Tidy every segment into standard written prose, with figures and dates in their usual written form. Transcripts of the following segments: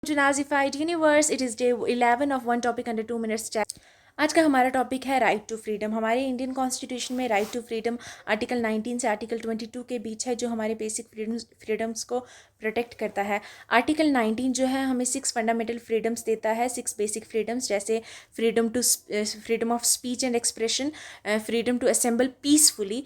To Nazified Universe, it is day 11 of one topic under 2 minutes chat. आज का हमारा topic है right to freedom. हमारे Indian constitution में राइट टू फ्रीडम आर्टिकल 19 से article 22 के बीच है, जो हमारे बेसिक फ्रीडम्स को प्रोटेक्ट करता है। आर्टिकल 19 जो है हमें 6 फंडामेंटल फ्रीडम्स देता है, 6 बेसिक फ्रीडम्स, जैसे freedom of speech and expression, freedom to assemble peacefully,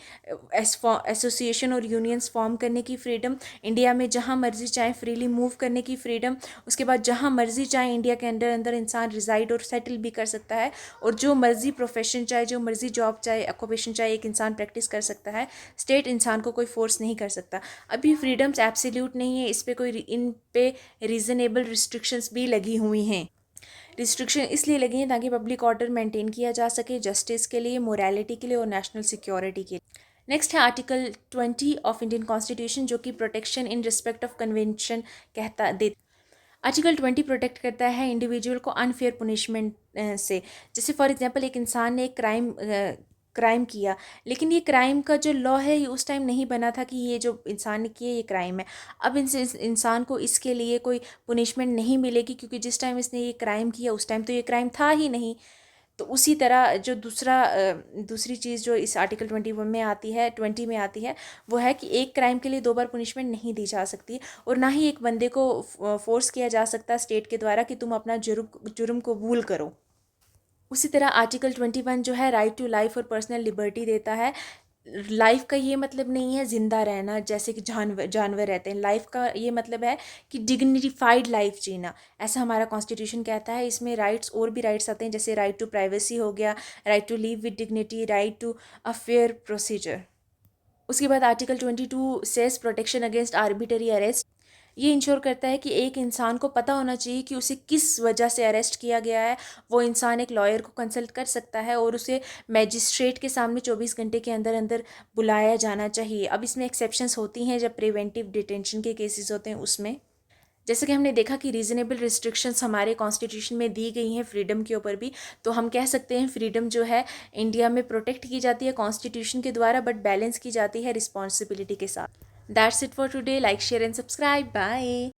association और यूनियंस फॉर्म करने की फ्रीडम, इंडिया में जहाँ मर्जी चाहे फ्रीली मूव करने की फ्रीडम, उसके बाद जहाँ मर्जी चाहे इंडिया के अंदर इंसान रिजाइड और सेटल भी कर सकता है, और जो मर्जी प्रोफेशन चाहे, जो मर्जी जॉब चाहे, ऑक्यूपेशन चाहे एक इंसान प्रैक्टिस कर सकता है। स्टेट इंसान को कोई फोर्स नहीं कर सकता। अभी फ्रीडम्स एब्सोल्यूट नहीं है, इस पे कोई इन पे रीजनेबल रिस्ट्रिक्शंस भी लगी हुई हैं। रिस्ट्रिक्शन इसलिए लगी हैं ताकि पब्लिक ऑर्डर मेंटेन किया जा सके, जस्टिस के लिए, मोरालिटी के लिए और नेशनल सिक्योरिटी के लिए। नेक्स्ट है आर्टिकल 20 ऑफ इंडियन कॉन्स्टिट्यूशन, जो कि protection in respect of convention article 20 protect करता है इंडिविजुअल को अनफेयर पुनिशमेंट से। जैसे फॉर एग्जांपल एक इंसान ने एक क्राइम किया, लेकिन ये क्राइम का जो लॉ है ये उस टाइम नहीं बना था कि ये जो इंसान ने किया ये क्राइम है। अब इस इंसान को इसके लिए कोई पुनिशमेंट नहीं मिलेगी, क्योंकि जिस टाइम इसने ये क्राइम किया उस टाइम तो ये क्राइम था ही नहीं। तो उसी तरह जो दूसरी चीज़ जो इस आर्टिकल 21 में आती है, 20 में आती है, वो है कि एक क्राइम के लिए 2 बार पुनिशमेंट नहीं दी जा सकती, और ना ही एक बंदे को फोर्स किया जा सकता स्टेट के द्वारा कि तुम अपना जुर्म कबूल करो। उसी तरह आर्टिकल 21 जो है राइट टू लाइफ और पर्सनल लिबर्टी देता है। लाइफ का ये मतलब नहीं है जिंदा रहना जैसे कि जानवर रहते हैं। लाइफ का ये मतलब है कि डिग्निफाइड लाइफ जीना, ऐसा हमारा कॉन्स्टिट्यूशन कहता है। इसमें राइट्स और भी राइट्स आते हैं, जैसे राइट टू प्राइवेसी हो गया, right to live with dignity, right to a fair procedure. उसके बाद article 22 says protection against arbitrary arrest. ये इंश्योर करता है कि एक इंसान को पता होना चाहिए कि उसे किस वजह से अरेस्ट किया गया है। वो इंसान एक लॉयर को कंसल्ट कर सकता है और उसे मैजिस्ट्रेट के सामने 24 घंटे के अंदर अंदर बुलाया जाना चाहिए। अब इसमें एक्सेप्शंस होती हैं, जब प्रिवेंटिव डिटेंशन के केसेस होते हैं उसमें। जैसे कि हमने देखा कि रीजनेबल रिस्ट्रिक्शंस हमारे कॉन्स्टिट्यूशन में दी गई हैं फ्रीडम के ऊपर भी, तो हम कह सकते हैं फ्रीडम जो है इंडिया में प्रोटेक्ट की जाती है कॉन्स्टिट्यूशन के द्वारा, बट बैलेंस की जाती है रिस्पॉन्सिबिलिटी के साथ। That's it for today. Like share and subscribe. Bye.